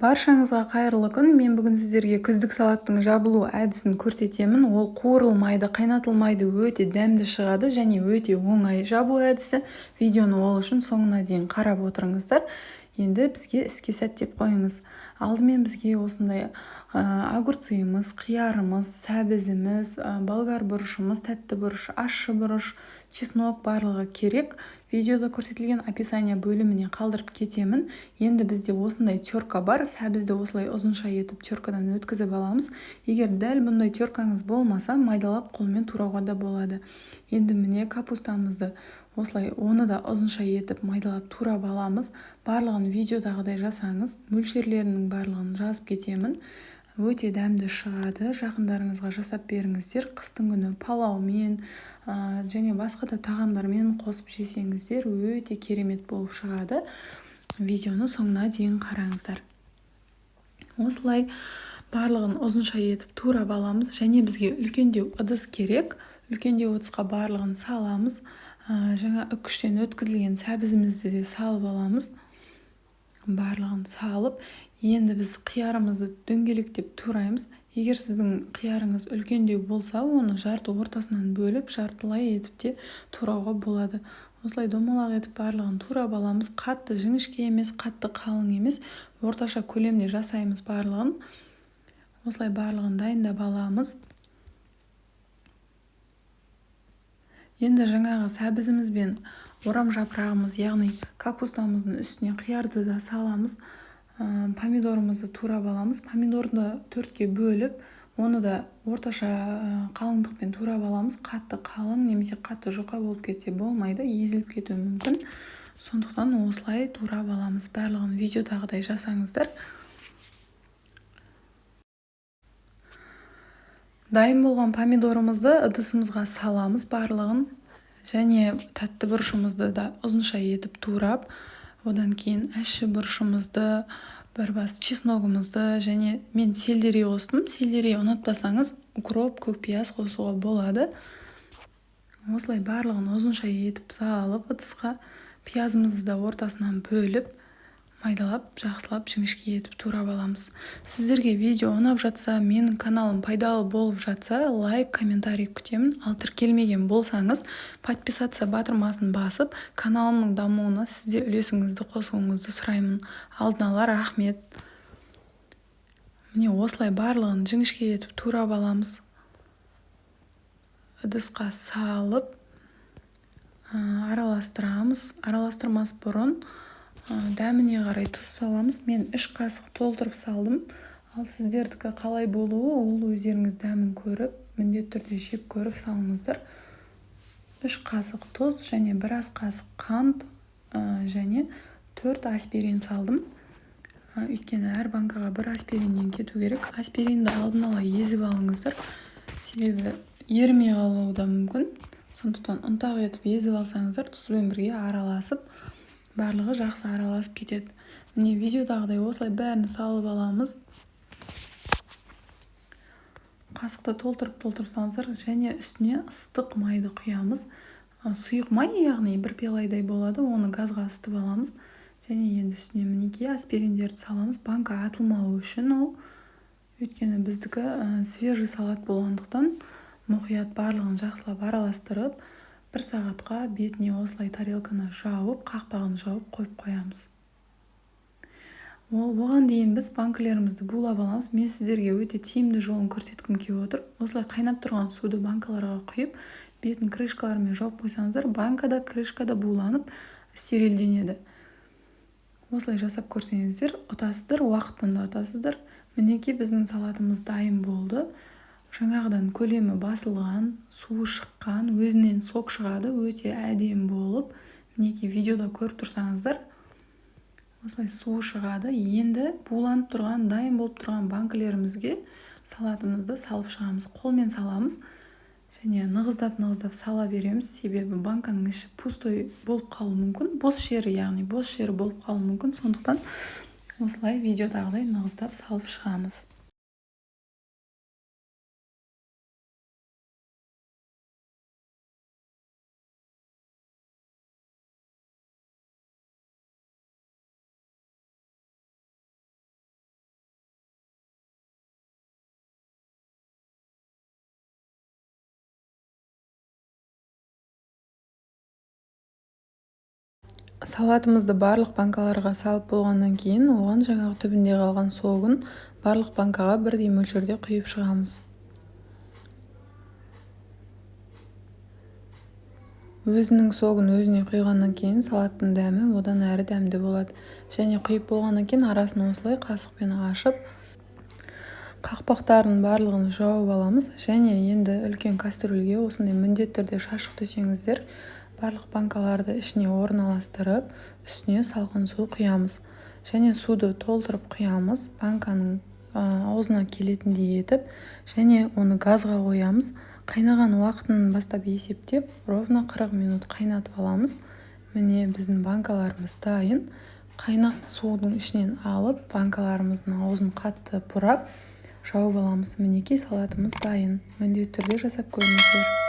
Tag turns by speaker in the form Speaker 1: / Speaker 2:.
Speaker 1: Баршаңызға қайырлы күн. Мен бүгін сіздерге күздік салаттың жабылу әдісін көрсетемін. Ол қуырылмайды, қайнатылмайды, өте дәмді шығады және өте оңай жабу әдісі. Видеоны ол үшін соңына дейін қарап отырыңыздар. Енді бізге іске сәт деп қойыңыз. Алдымен бізге осындай огурцымыз, қиярымыз, сәбізіміз, болгар бұрышымыз, тәтті бұрыш, ащы бұрыш, чеснок барлығы керек. Видеода көрсетілген описание бөліміне қалдырып кетемін. Енді бізде осындай терка бар. Сәбізді осылай ұзынша етіп теркадан өткізіп аламыз. Егер дәл бұндай теркаңыз болмаса, майдалап қолмен турауға да болады. Енді міне капустамызды осылай оны да ұзынша етіп майдалап турап аламыз. Барлығын видеодағыдай жасаңыз. Мөлшерлерінің барлығын жазып кетемін. Өте дәмді шығады. Жақындарыңызға жасап беріңіздер. Қыстың күні палаумен және басқа да тағамдармен қосып жесеңіздер өте керемет болып шығады. Видеоны соңына дейін қараңыздар. Осылай барлығын ұзынша етіп турап аламыз және бізге үлкендеу ыдыс керек. Үлкендеу ыдысқа барлығын саламыз. Жаңа үккіштен өткізілген сәбізімізді де салып аламыз. Барлығын салып, енді біз қиярымызды дөңгелектеп тураймыз. Егер сіздің қиярыңыз үлкендеу болса, оны жарты ортасынан бөліп, жартылай етіп те турауға болады. Осылай домалақ етіп барлығын турап аламыз. Қатты жіңішке емес, қатты қалың емес, орташа көлемде жасаймыз барлығын. Осылай барлығын дайындап аламыз. Енді жаңағы сәбізіміз бен орам жапырағымыз, яғни капустамыздың үстіне қиярды да саламыз. Помидорымызды турап аламыз. Помидорды төртке бөліп, оны да орташа қалыңдықпен турап аламыз. Қатты қалың немесе қатты жұқа болып кетсе болмайды, езіліп кетуі мүмкін. Сондықтан осылай турап аламыз. Барлығын видеодағыдай жасаңыздар. Дайын болған помидорымызды ыдысымызға саламыз барлығын. Және тәтті бұрышымызды да ұзынша етіп турап, одан кейін ащы бұрышымызды, бір бас чесногымызды және мен сельдерей қостым. Сельдерей ұнатпасаңыз, укроп, көкпияз қосуға болады. Осылай барлығын ұзынша етіп салып ыдысқа, пиязымызды да ортасынан бөліп, майдалап, жақсылап, жіңішке етіп турап аламыз. Сіздерге видео ұнап жатса, менің каналым пайдалы болып жатса, лайк, комментарий күтемін. Ал тіркелмеген болсаңыз, подписаться батырмасын басып, каналымның дамуына сізде үлесіңізді қосуыңызды сұраймын. Алдын ала рахмет. Міне осылай барлығын жіңішке етіп турап аламыз. Ыдысқа салып, араластырамыз. Араластырмас бұрын дәміне қарай тұз саламыз. Мен 3 қасық толтырып салдым. Ал сіздердікі қалай болуы, ол өздеріңіз дәмін көріп, міндетті түрде жеп көріп салыңыздар. 3 қасық тұз және 1 ас қасық қант және 4 аспирин салдым. Өйткені әр банкаға 1 аспириннен кету керек. Аспиринді алдын ала езіп алыңыздар. Себебі ерімей қалуы да мүмкін. Сондықтан ұнтақ етіп езіп алсаңыздар, тұзбен бірге араласып, барлығы жақсы араласып кетеді. Міне видеодағыдай осылай бәрін салып аламыз. Қасықты толтырып салыңыздар және үстіне ыстық майды құямыз. Сұйық май, яғни 1 пиаладай болады, оны газға ысытып аламыз. Және енді үстіне мінекей аспириндерді саламыз. Банка атылмауы үшін ол. Өйткені біздікі свежий салат болғандықтан мұқият барлығын жақсылап араластырып, 1 сағатқа бетіне осылай тарелканы жауып, қақпағын жауып қойып қоямыз. Оған дейін біз банкілерімізді булап аламыз. Мен сіздерге өте тиімді жолын көрсеткім келіп отыр. Осылай қайнап тұрған суды банкаларға құйып, бетін крышкалармен жауып қойсаңыздар, банкада, крышкада буланып, стерильденеді. Осылай жасап көрсеңіздер, ұтасыздар, уақыттан да ұтасыздар. Мінекей біздің салатымыз дайын болды. Жаңағыдан көлемі басылған, суы шыққан, өзінен сок шығады, өте әдемі болып. Мінекей видеода көріп тұрсаңыздар, осылай суы шығады. Енді буланып тұрған, дайын болып тұрған банкілерімізге салатымызды салып шығамыз. Қолмен саламыз және нығыздап сала береміз. Себебі банканың іші пустой болып қалуы мүмкін. Бос жері болып қалуы мүмкін. Сондықтан осылай видеодағыдай нығыздап салып шығамыз. Салатымызды барлық банкаларға салып болғаннан кейін оған жаңағы түбінде қалған согын барлық банкаға бірдей мөлшерде құйып шығамыз. Өзінің согын өзіне құйғаннан кейін салаттың дәмі одан әрі дәмді болады. Және құйып болғаннан кейін арасын осылай қасықпен ашып, қақпақтарын барлығын жауып аламыз. Және енді үлкен кастрюльге осындай міндетті түрде шашық төсеңіздер, барлық банкаларды ішіне орналастырып, үстіне салқын су құямыз. Және суды толтырып құямыз, банканың аузына келетіндей етіп, және оны газға қоямыз. Қайнаған уақытын бастап есептеп, ровно 40 минут қайнатып аламыз. Міне біздің банкаларымыз дайын. Қайнақ судың ішінен алып, банкаларымыздың аузын қатты бұрап, жауып аламыз. Мінекей салатымыз дайын. Міндетті түрде жасап көріңіздер.